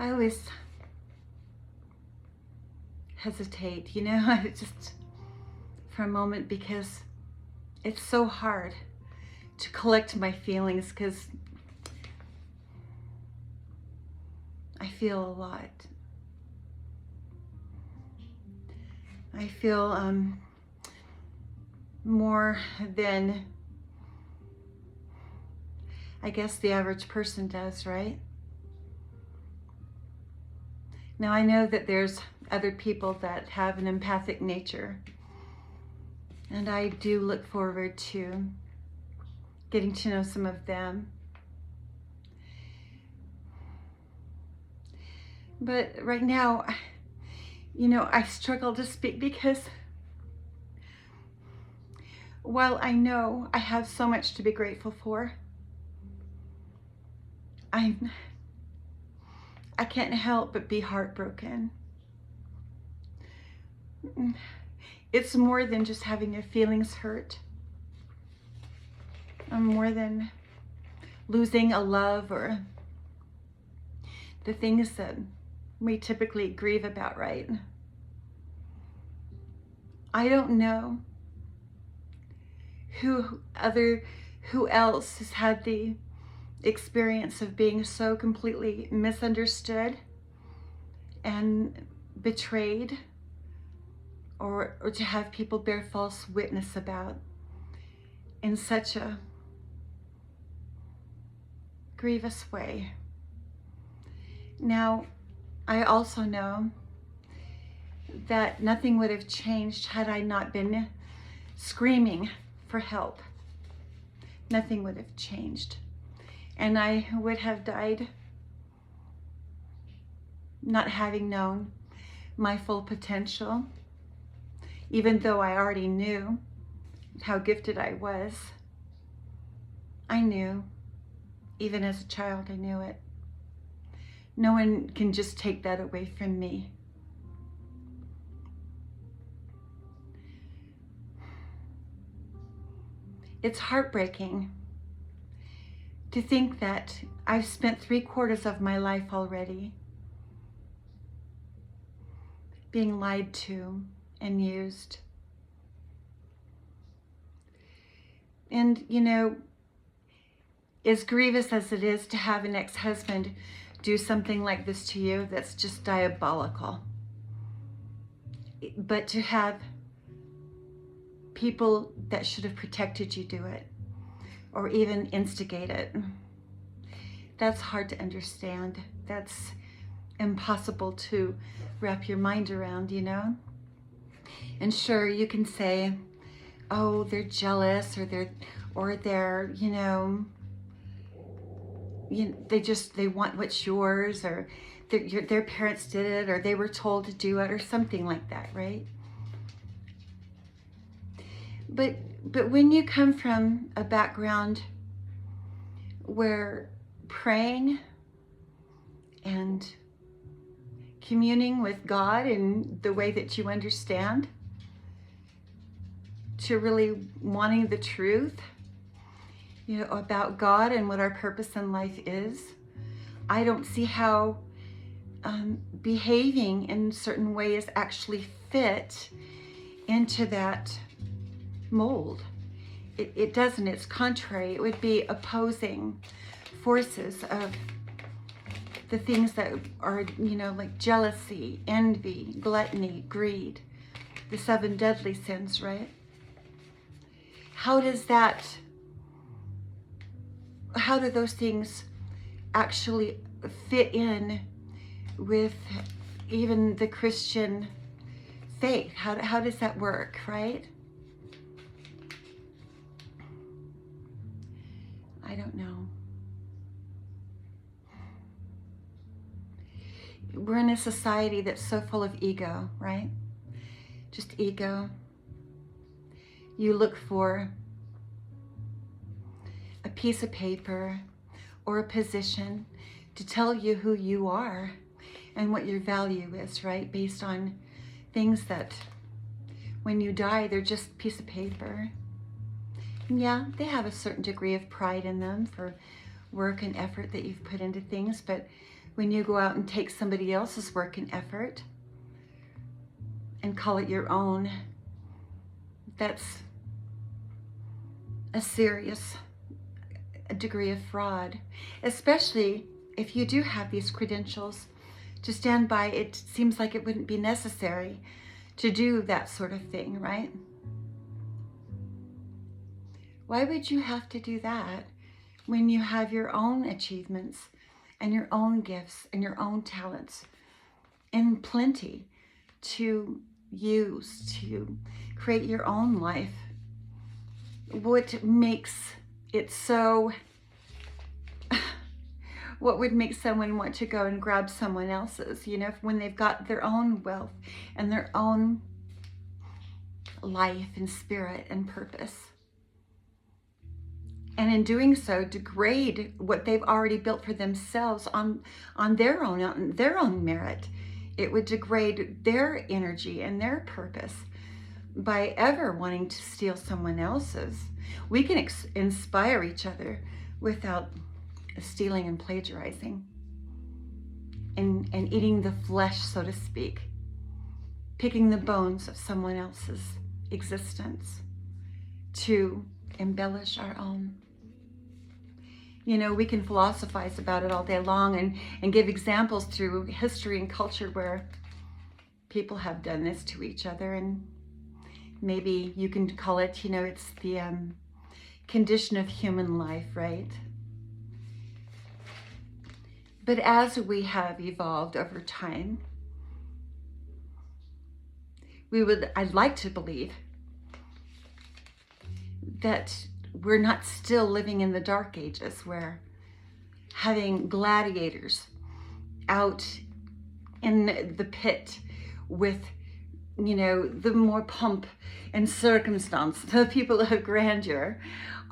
I always hesitate, you know, just for a moment, because it's so hard to collect my feelings, because I feel a lot. I feel more than I guess the average person does, right? Now I know that there's other people that have an empathic nature, and I do look forward to getting to know some of them. But right now, you know, I struggle to speak, because while I know I have so much to be grateful for, I can't help but be heartbroken. It's more than just having your feelings hurt. More than losing a love or the things that we typically grieve about, right? I don't know who else has had the experience of being so completely misunderstood and betrayed, or to have people bear false witness about in such a grievous way. Now, I also know that nothing would have changed had I not been screaming for help. Nothing would have changed. And I would have died not having known my full potential, even though I already knew how gifted I was. I knew, even as a child, I knew it. No one can just take that away from me. It's heartbreaking to think that I've spent 3/4 of my life already being lied to and used. And, you know, as grievous as it is to have an ex-husband do something like this to you, that's just diabolical. But to have people that should have protected you do it, or even instigate it, that's hard to understand. That's impossible to wrap your mind around, you know? And sure, you can say, oh, they're jealous, or they're, you know, they want what's yours, or their parents did it, or they were told to do it, or something like that, right? But when you come from a background where praying and communing with God in the way that you understand, to really wanting the truth, you know, about God and what our purpose in life is, I don't see how behaving in certain ways actually fit into that mold. It doesn't. It's contrary. It would be opposing forces of the things that are, you know, like jealousy, envy, gluttony, greed, the 7 deadly sins, right? How do those things actually fit in with even the Christian faith? How does that work, right? I don't know. We're in a society that's so full of ego, right? Just ego. You look for a piece of paper or a position to tell you who you are and what your value is, right? Based on things that when you die, they're just a piece of paper. And yeah, they have a certain degree of pride in them for work and effort that you've put into things, but when you go out and take somebody else's work and effort and call it your own, that's a serious degree of fraud, especially if you do have these credentials to stand by. It seems like it wouldn't be necessary to do that sort of thing, right? Why would you have to do that when you have your own achievements and your own gifts and your own talents in plenty to use to create your own life? What makes it so, what would make someone want to go and grab someone else's, you know, when they've got their own wealth and their own life and spirit and purpose? And in doing so, degrade what they've already built for themselves on their own merit. It would degrade their energy and their purpose by ever wanting to steal someone else's. We can inspire each other without stealing and plagiarizing and eating the flesh, so to speak, picking the bones of someone else's existence to embellish our own. You know, we can philosophize about it all day long and give examples through history and culture where people have done this to each other, and maybe you can call it, you know, it's the condition of human life, right? But as we have evolved over time, I'd like to believe that we're not still living in the dark ages where having gladiators out in the pit with, you know, the more pomp and circumstance, the people of grandeur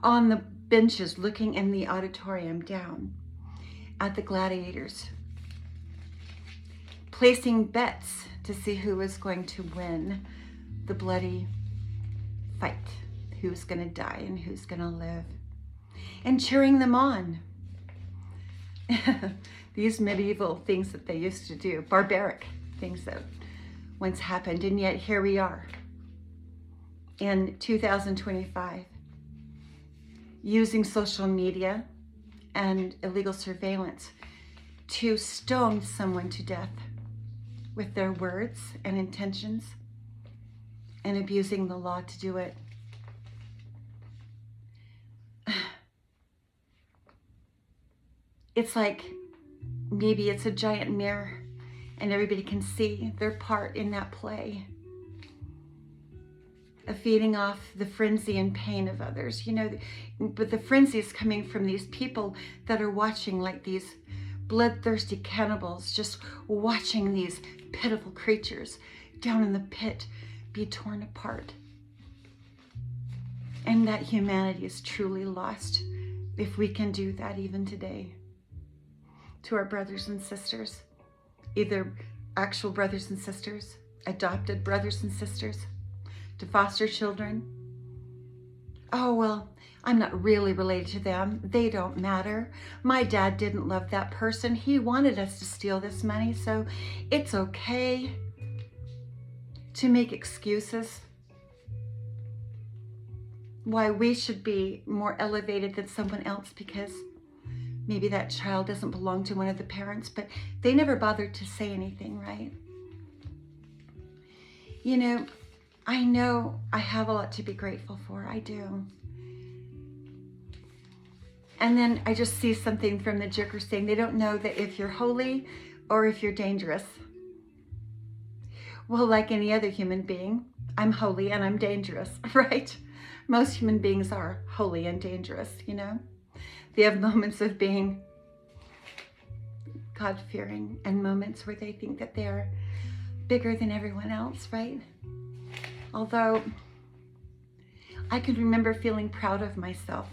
on the benches looking in the auditorium down at the gladiators, placing bets to see who is going to win the bloody fight, who's going to die and who's going to live, and cheering them on. These medieval things that they used to do, barbaric things that once happened, and yet here we are in 2025 using social media and illegal surveillance to stone someone to death with their words and intentions, and abusing the law to do it. It's like maybe it's a giant mirror and everybody can see their part in that play of feeding off the frenzy and pain of others, you know. But the frenzy is coming from these people that are watching, like these bloodthirsty cannibals, just watching these pitiful creatures down in the pit be torn apart. And that humanity is truly lost if we can do that even today to our brothers and sisters, either actual brothers and sisters, adopted brothers and sisters, to foster children. Oh, well, I'm not really related to them. They don't matter. My dad didn't love that person. He wanted us to steal this money, so it's okay to make excuses why we should be more elevated than someone else because maybe that child doesn't belong to one of the parents, but they never bothered to say anything, right? You know I have a lot to be grateful for. I do. And then I just see something from the Joker saying they don't know that if you're holy or if you're dangerous. Well, like any other human being, I'm holy and I'm dangerous, right? Most human beings are holy and dangerous, you know? They have moments of being God-fearing and moments where they think that they're bigger than everyone else, right? Although I can remember feeling proud of myself,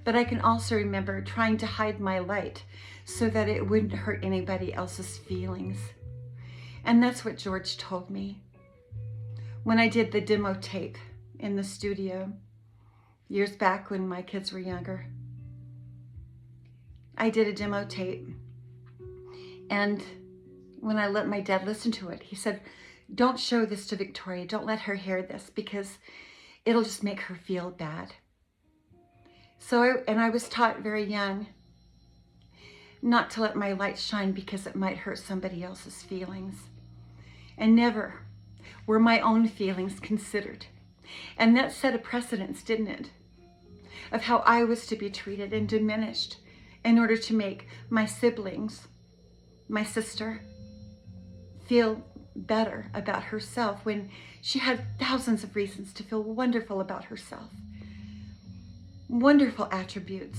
but I can also remember trying to hide my light so that it wouldn't hurt anybody else's feelings. And that's what George told me when I did the demo tape in the studio years back when my kids were younger. I did a demo tape, And when I let my dad listen to it, he said, don't show this to Victoria. Don't let her hear this because it'll just make her feel bad. So, I was taught very young not to let my light shine because it might hurt somebody else's feelings. And never were my own feelings considered. And that set a precedence, didn't it? Of how I was to be treated and diminished in order to make my siblings, my sister, feel better about herself when she had thousands of reasons to feel wonderful about herself. Wonderful attributes,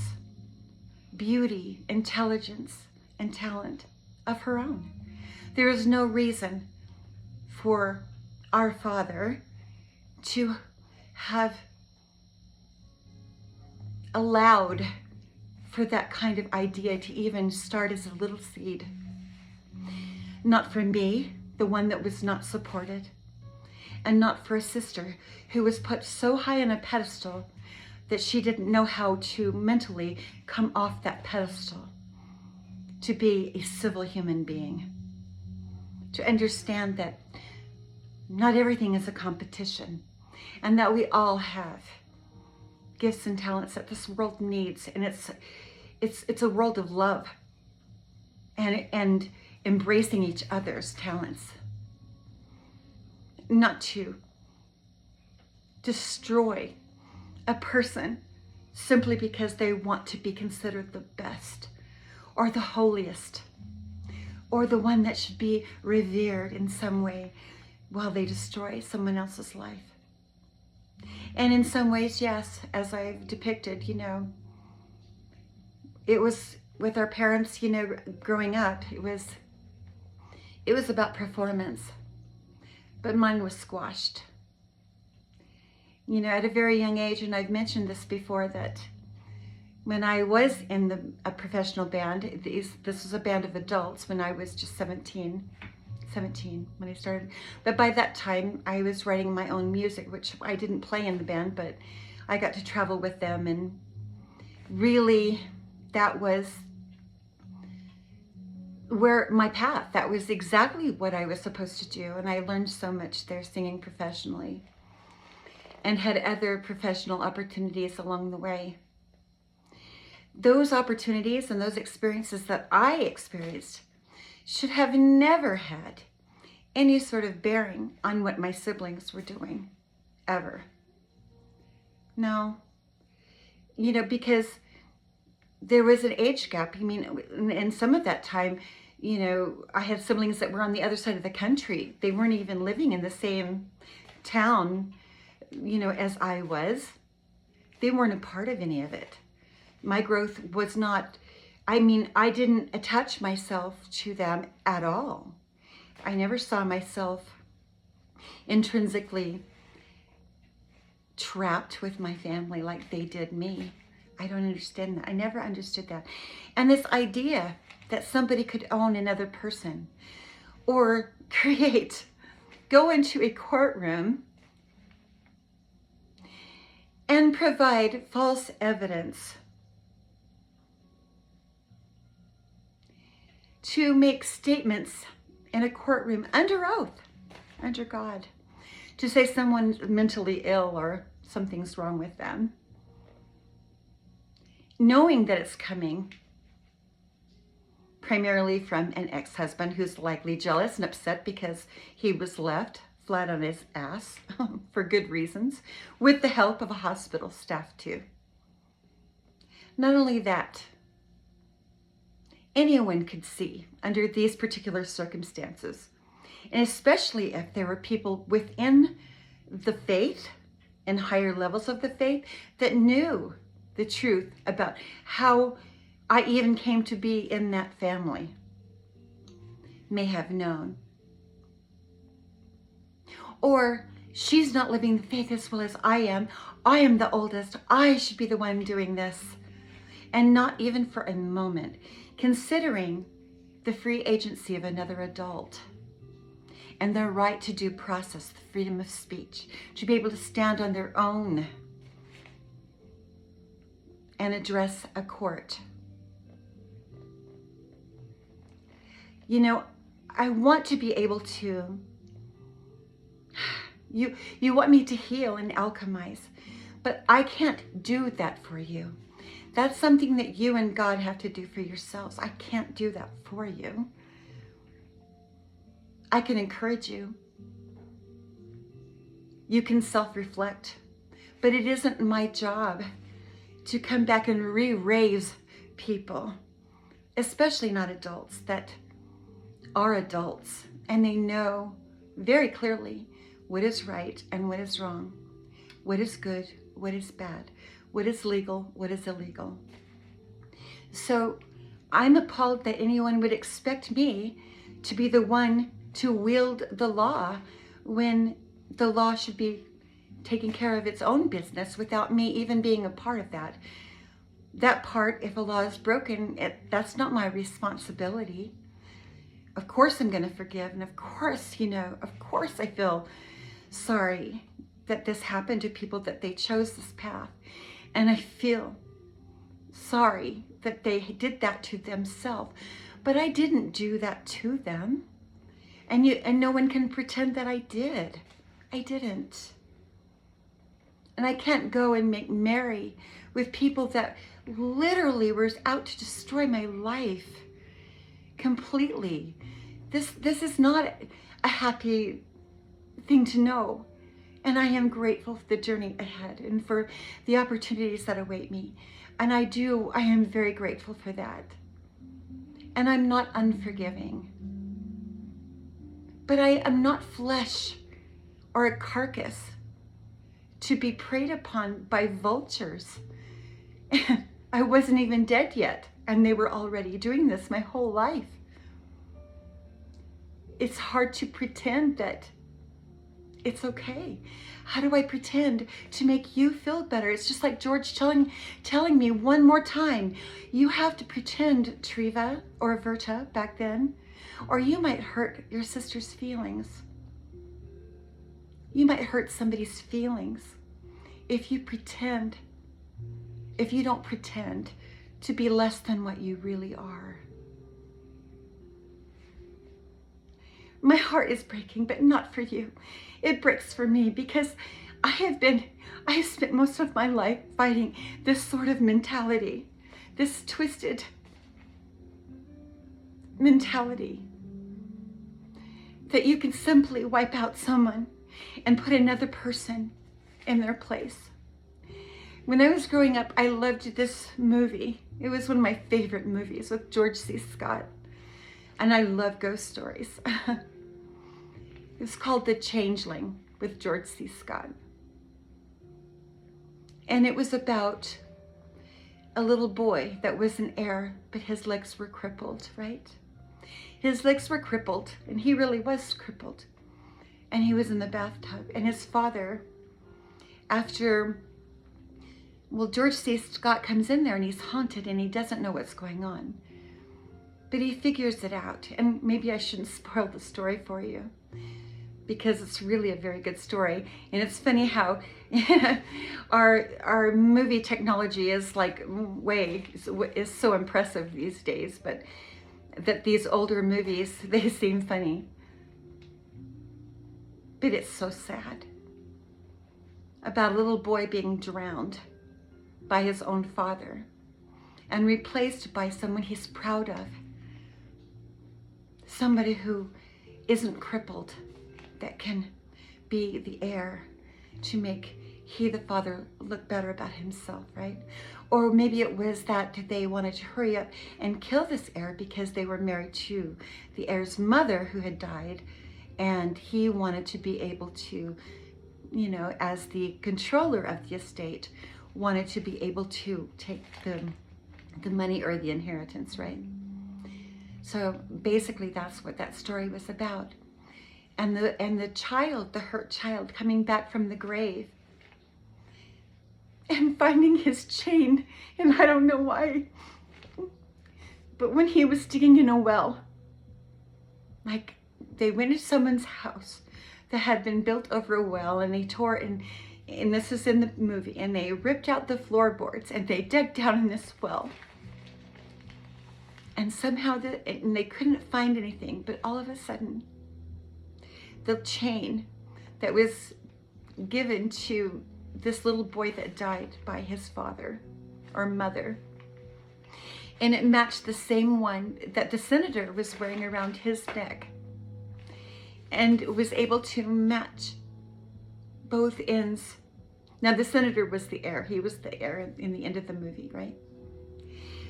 beauty, intelligence, and talent of her own. There is no reason for our Father to have allowed for that kind of idea to even start as a little seed. Not for me, the one that was not supported, and not for a sister who was put so high on a pedestal that she didn't know how to mentally come off that pedestal to be a civil human being, to understand that not everything is a competition and that we all have gifts and talents that this world needs, and it's a world of love and embracing each other's talents, not to destroy a person simply because they want to be considered the best or the holiest or the one that should be revered in some way while they destroy someone else's life. And in some ways, yes, as I've depicted, it was with our parents, growing up, it was about performance, but mine was squashed. At a very young age, and I've mentioned this before, that when I was in a professional band, this was a band of adults when I was just 17 when I started. But by that time, I was writing my own music, which I didn't play in the band, but I got to travel with them. And really, that was where my path, that was exactly what I was supposed to do. And I learned so much there singing professionally and had other professional opportunities along the way. Those opportunities and those experiences that I experienced should have never had any sort of bearing on what my siblings were doing, ever. No, because there was an age gap. In some of that time, I had siblings that were on the other side of the country. They weren't even living in the same town, as I was. They weren't a part of any of it. My growth was not, I didn't attach myself to them at all. I never saw myself intrinsically trapped with my family like they did me. I don't understand that. I never understood that. And this idea that somebody could own another person or go into a courtroom and provide false evidence to make statements in a courtroom under oath, under God, to say someone's mentally ill or something's wrong with them, knowing that it's coming primarily from an ex-husband who's likely jealous and upset because he was left flat on his ass for good reasons, with the help of a hospital staff too. Not only that, anyone could see under these particular circumstances, and especially if there were people within the faith and higher levels of the faith that knew the truth about how I even came to be in that family, may have known. Or, she's not living the faith as well as I am. I am the oldest. I should be the one doing this. And not even for a moment considering the free agency of another adult and their right to due process, the freedom of speech, to be able to stand on their own and address a court. You know, I want to be able to, you want me to heal and alchemize, but I can't do that for you. That's something that you and God have to do for yourselves. I can't do that for you. I can encourage you. You can self-reflect, but it isn't my job to come back and re-raise people, especially not adults that are adults, and they know very clearly what is right and what is wrong, what is good, what is bad, what is legal, what is illegal. So I'm appalled that anyone would expect me to be the one to wield the law when the law should be taking care of its own business without me even being a part of that. That part, if a law is broken, that's not my responsibility. Of course I'm going to forgive, and of course, of course I feel sorry that this happened to people, that they chose this path. And I feel sorry that they did that to themselves. But I didn't do that to them. And no one can pretend that I did. I didn't. And I can't go and make merry with people that literally were out to destroy my life completely. This is not a happy thing to know. And I am grateful for the journey ahead and for the opportunities that await me. And I am very grateful for that. And I'm not unforgiving. But I am not flesh or a carcass to be preyed upon by vultures. I wasn't even dead yet, and they were already doing this my whole life. It's hard to pretend that it's okay. How do I pretend to make you feel better? It's just like George telling me one more time, you have to pretend, Treva or Verta back then, or you might hurt your sister's feelings. You might hurt somebody's feelings if you don't pretend to be less than what you really are. My heart is breaking, but not for you. It breaks for me because I have spent most of my life fighting this sort of mentality, this twisted mentality that you can simply wipe out someone and put another person in their place. When I was growing up, I loved this movie. It was one of my favorite movies with George C. Scott. And I love ghost stories. It was called The Changeling with George C. Scott. And it was about a little boy that was an heir, but his legs were crippled, right? His legs were crippled, and he really was crippled. And he was in the bathtub. And his father, George C. Scott comes in there and he's haunted and he doesn't know what's going on. But he figures it out. And maybe I shouldn't spoil the story for you, because it's really a very good story. And it's funny how our movie technology is is so impressive these days, but that these older movies, they seem funny. But it's so sad. About a little boy being drowned by his own father and replaced by someone he's proud of. Somebody who isn't crippled, that can be the heir to make the father look better about himself, right? Or maybe it was that they wanted to hurry up and kill this heir because they were married to the heir's mother who had died, and he wanted to be able to, as the controller of the estate, wanted to be able to take the money or the inheritance, right? So basically that's what that story was about. And the child, the hurt child, coming back from the grave and finding his chain, and I don't know why, but when he was digging in a well, like they went to someone's house that had been built over a well, and they tore and this is in the movie, and they ripped out the floorboards and they dug down in this well. And somehow and they couldn't find anything, but all of a sudden, the chain that was given to this little boy that died by his father or mother, and it matched the same one that the senator was wearing around his neck, and was able to match both ends. Now the senator was the heir. He was the heir in the end of the movie, right?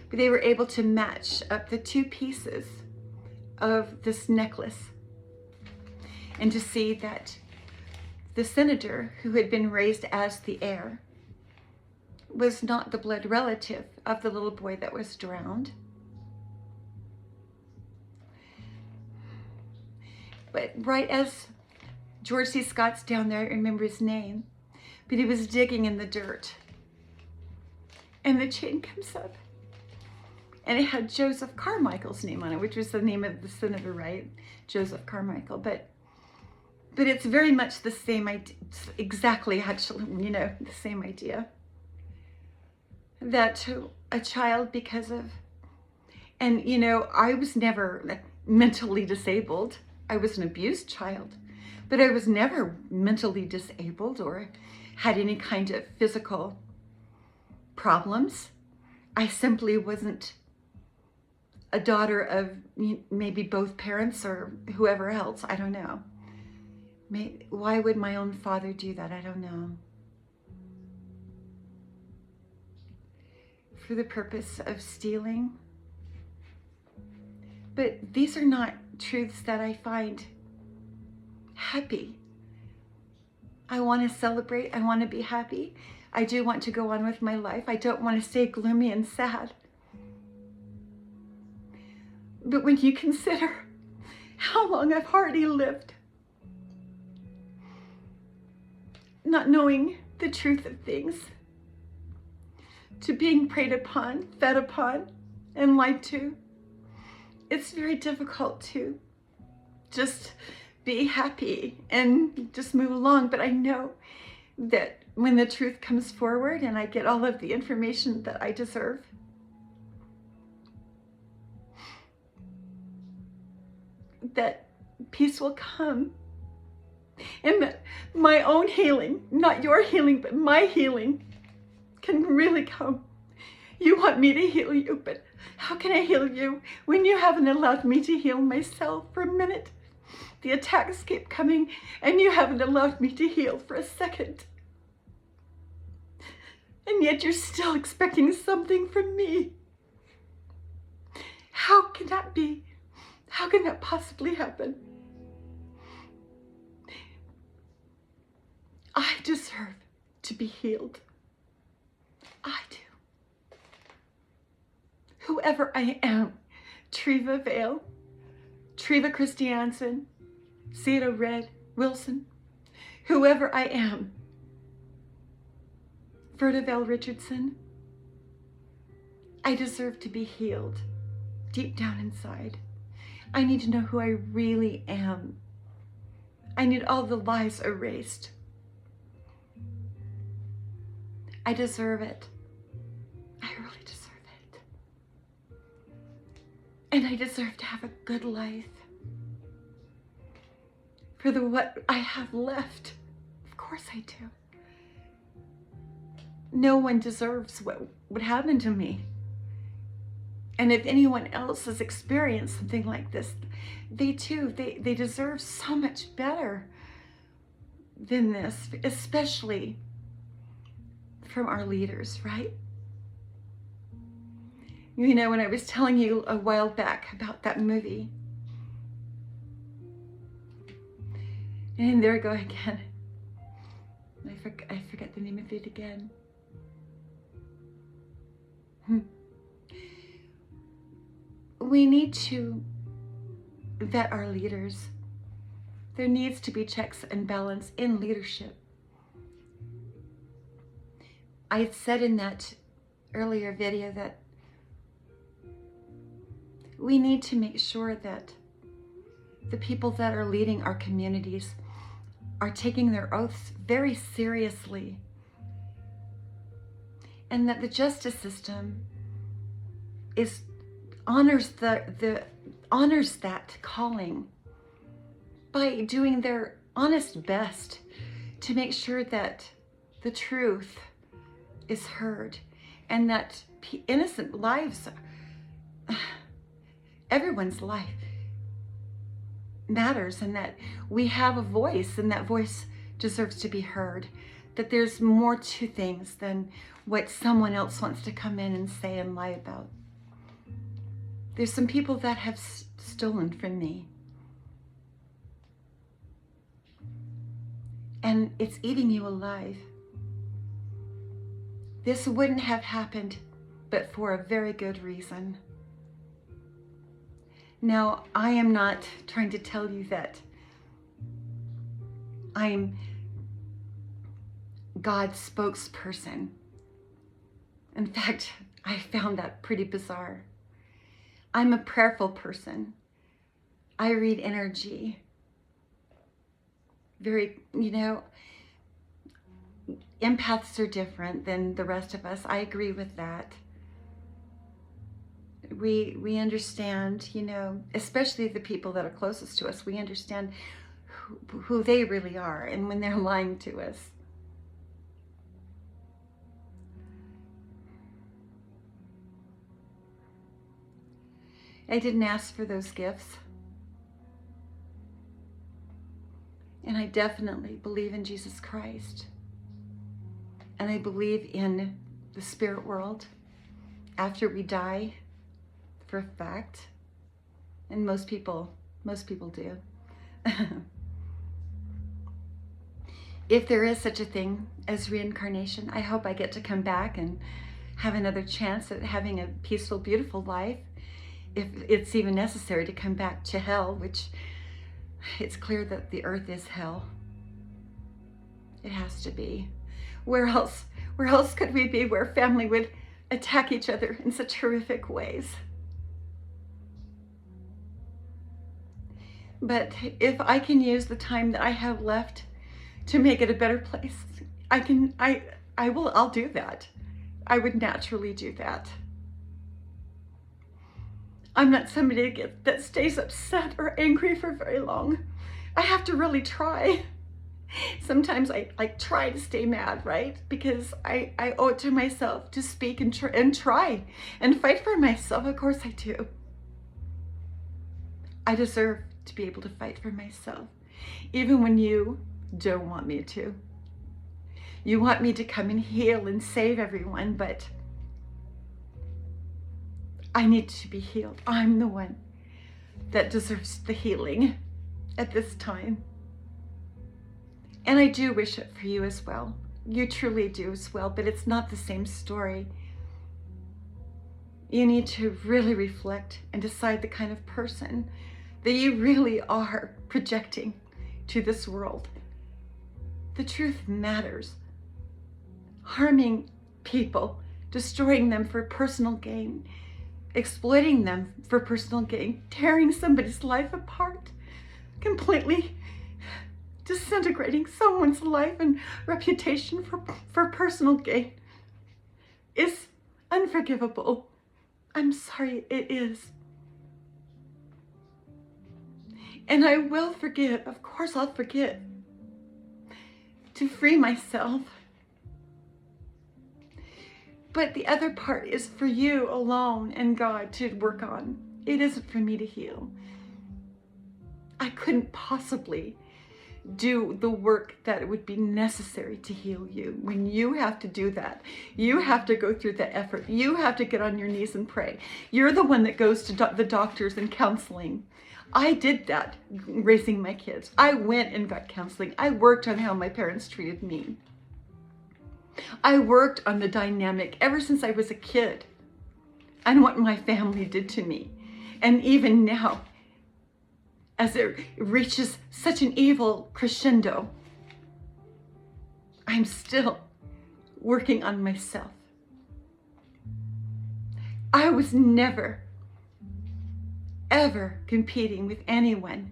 But they were able to match up the two pieces of this necklace, and to see that the senator, who had been raised as the heir, was not the blood relative of the little boy that was drowned. But right as George C. Scott's down there, I remember his name, but he was digging in the dirt, and the chain comes up, and it had Joseph Carmichael's name on it, which was the name of the senator, right? Joseph Carmichael. But it's very much the same idea, exactly, actually, you know, the same idea. That a child, because of, and you know, I was never mentally disabled. I was an abused child, but I was never mentally disabled or had any kind of physical problems. I simply wasn't a daughter of maybe both parents or whoever else. I don't know. Why would my own father do that? I don't know. For the purpose of stealing. But these are not truths that I find happy. I want to celebrate. I want to be happy. I do want to go on with my life. I don't want to stay gloomy and sad. But when you consider how long I've already lived, not knowing the truth of things, to being preyed upon, fed upon, and lied to, it's very difficult to just be happy and just move along. But I know that when the truth comes forward and I get all of the information that I deserve, that peace will come, and that my own healing, not your healing, but my healing, can really come. You want me to heal you, but how can I heal you when you haven't allowed me to heal myself for a minute? The attacks keep coming, and you haven't allowed me to heal for a second. And yet you're still expecting something from me. How can that be? How can that possibly happen? I deserve to be healed. I do. Whoever I am, Treva Vaile, Treva Christiansen, Sato Red, Wilson, whoever I am, Verta Vaile Richardson, I deserve to be healed deep down inside. I need to know who I really am. I need all the lies erased. I deserve it. I really deserve it. And I deserve to have a good life. For what I have left, of course I do. No one deserves what would happen to me. And if anyone else has experienced something like this, they deserve so much better than this, especially from our leaders, right? You know, when I was telling you a while back about that movie, and there I go again. I forget the name of it again. We need to vet our leaders. There needs to be checks and balance in leadership. I had said in that earlier video that we need to make sure that the people that are leading our communities are taking their oaths very seriously, and that the justice system is honors honors that calling by doing their honest best to make sure that the truth is heard and that innocent lives, everyone's life matters, and that we have a voice, and that voice deserves to be heard, that there's more to things than what someone else wants to come in and say and lie about. There's some people that have stolen from me, and it's eating you alive. This wouldn't have happened but for a very good reason. Now, I am not trying to tell you that I'm God's spokesperson. In fact, I found that pretty bizarre. I'm a prayerful person. I read energy. Very, empaths are different than the rest of us. I agree with that. We understand, especially the people that are closest to us, we understand who they really are and when they're lying to us. I didn't ask for those gifts. And I definitely believe in Jesus Christ. And I believe in the spirit world after we die, for a fact. And most people do. If there is such a thing as reincarnation, I hope I get to come back and have another chance at having a peaceful, beautiful life. If it's even necessary to come back to hell, which it's clear that the earth is hell. It has to be. Where else could we be where family would attack each other in such horrific ways? But if I can use the time that I have left to make it a better place, I'll do that. I would naturally do that. I'm not somebody that stays upset or angry for very long. I have to really try. Sometimes I try to stay mad, right? Because I owe it to myself to speak and try and fight for myself. Of course I do. I deserve to be able to fight for myself, even when you don't want me to. You want me to come and heal and save everyone, but I need to be healed. I'm the one that deserves the healing at this time. And I do wish it for you as well. You truly do as well, but it's not the same story. You need to really reflect and decide the kind of person that you really are projecting to this world. The truth matters. Harming people, destroying them for personal gain, exploiting them for personal gain, tearing somebody's life apart, completely disintegrating someone's life and reputation for personal gain is unforgivable. I'm sorry, it is. And I will forgive. Of course I'll forgive. To free myself. But the other part is for you alone and God to work on. It isn't for me to heal. I couldn't possibly do the work that would be necessary to heal you. When you have to do that, you have to go through the effort. You have to get on your knees and pray. You're the one that goes to the doctors and counseling. I did that raising my kids. I went and got counseling. I worked on how my parents treated me. I worked on the dynamic ever since I was a kid and what my family did to me. And even now, as it reaches such an evil crescendo, I'm still working on myself. I was never, ever competing with anyone.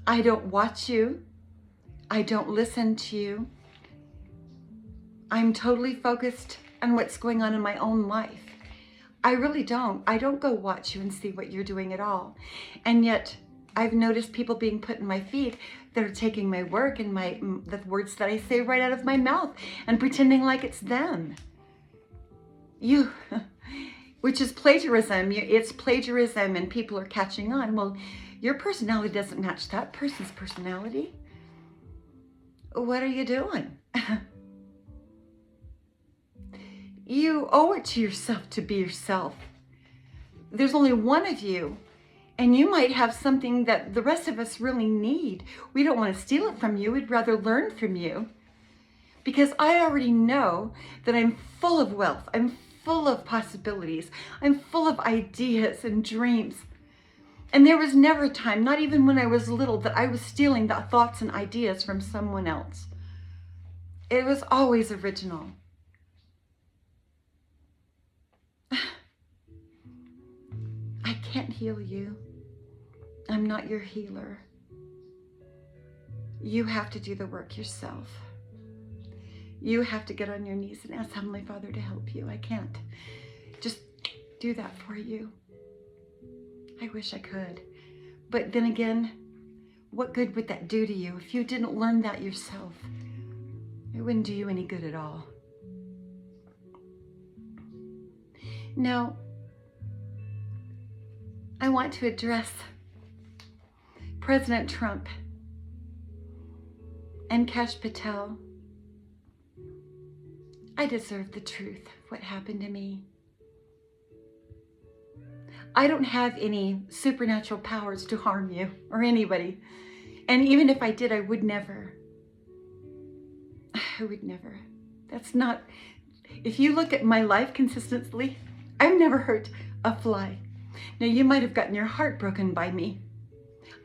I don't watch you. I don't listen to you. I'm totally focused on what's going on in my own life. I really don't. I don't go watch you and see what you're doing at all. And yet I've noticed people being put in my feed that are taking my work and the words that I say right out of my mouth and pretending like it's them. Which is plagiarism. It's plagiarism and people are catching on. Well, your personality doesn't match that person's personality. What are you doing? You owe it to yourself to be yourself. There's only one of you, and you might have something that the rest of us really need. We don't want to steal it from you. We'd rather learn from you. Because I already know that I'm full of wealth. I'm full of possibilities. I'm full of ideas and dreams. And there was never a time, not even when I was little, that I was stealing the thoughts and ideas from someone else. It was always original. I can't heal you. I'm not your healer. You have to do the work yourself. You have to get on your knees and ask Heavenly Father to help you. I can't just do that for you. I wish I could. But then again, what good would that do to you if you didn't learn that yourself? It wouldn't do you any good at all. Now, I want to address President Trump and Kash Patel. I deserve the truth of what happened to me. I don't have any supernatural powers to harm you or anybody. And even if I did, I would never. I would never. That's not, if you look at my life consistently, I've never hurt a fly. Now, you might have gotten your heart broken by me.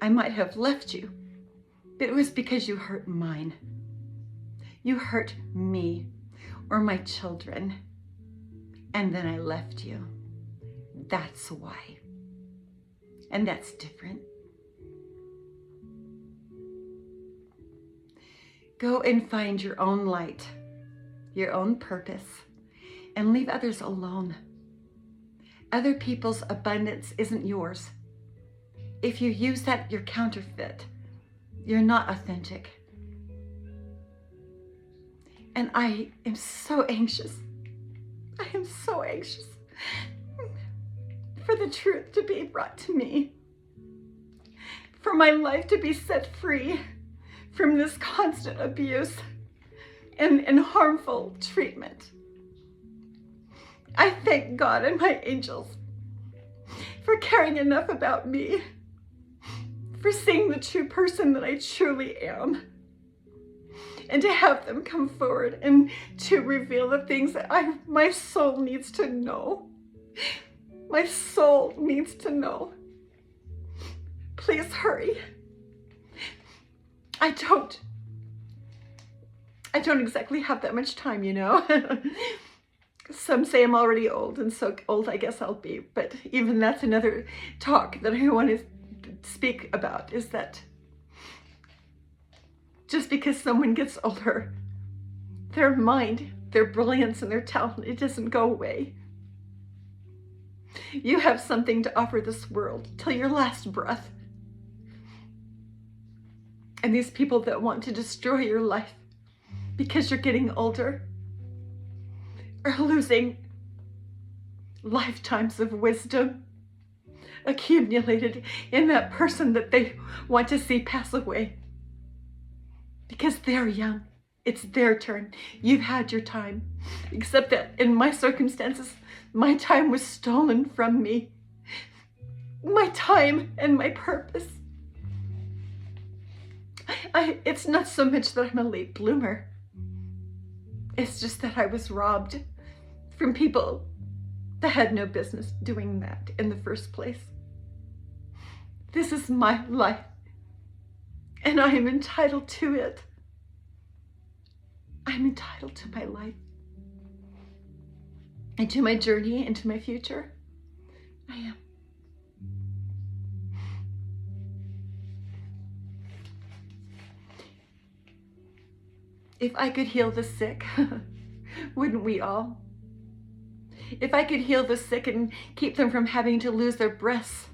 I might have left you, but it was because you hurt mine. You hurt me or my children, and then I left you. That's why. And that's different. Go and find your own light, your own purpose, and leave others alone. Other people's abundance isn't yours. If you use that, you're counterfeit. You're not authentic. And I am so anxious. I am so anxious for the truth to be brought to me, for my life to be set free from this constant abuse and harmful treatment. I thank God and my angels for caring enough about me, for seeing the true person that I truly am, and to have them come forward and to reveal the things that my soul needs to know. My soul needs to know. Please hurry. I don't exactly have that much time, you know. Some say I'm already old, and so old I guess I'll be, but even that's another talk that I want to speak about, is that just because someone gets older, their mind, their brilliance, and their talent, it doesn't go away. You have something to offer this world till your last breath. And these people that want to destroy your life because you're getting older are losing lifetimes of wisdom accumulated in that person that they want to see pass away. Because they're young. It's their turn. You've had your time. Except that in my circumstances, my time was stolen from me. My time and my purpose. It's not so much that I'm a late bloomer. It's just that I was robbed from people that had no business doing that in the first place. This is my life, and I am entitled to it. I'm entitled to my life, and to my journey, and to my future. I am. If I could heal the sick, wouldn't we all? If I could heal the sick and keep them from having to lose their breaths,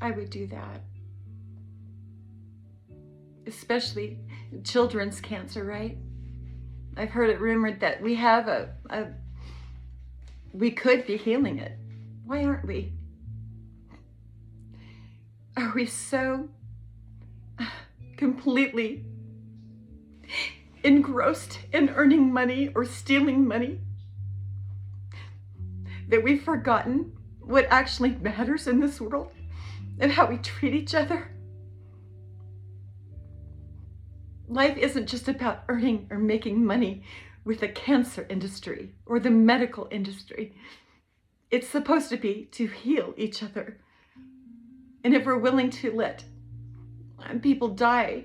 I would do that. Especially children's cancer, right? I've heard it rumored that we have we could be healing it. Why aren't we? Are we so completely engrossed in earning money or stealing money that we've forgotten what actually matters in this world and how we treat each other? Life isn't just about earning or making money with the cancer industry or the medical industry. It's supposed to be to heal each other. And if we're willing to let people die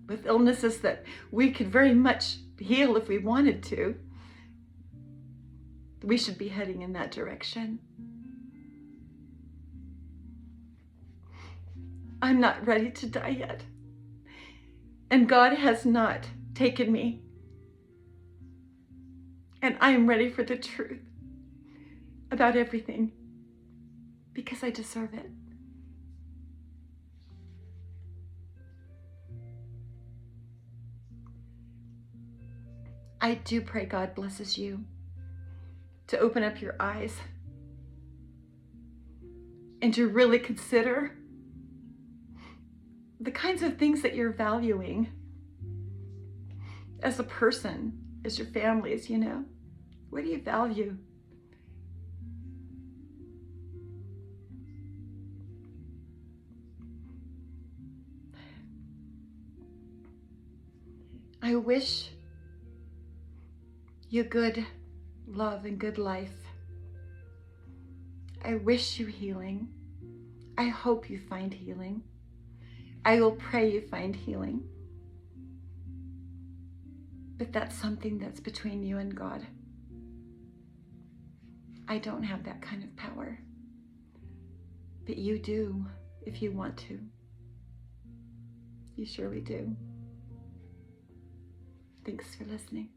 with illnesses that we could very much heal if we wanted to, we should be heading in that direction. I'm not ready to die yet. And God has not taken me. And I am ready for the truth about everything because I deserve it. I do pray God blesses you to open up your eyes and to really consider the kinds of things that you're valuing as a person, as your families, you know. What do you value? I wish you good love and good life. I wish you healing. I hope you find healing. I will pray you find healing. But that's something that's between you and God. I don't have that kind of power. But you do if you want to. You surely do. Thanks for listening.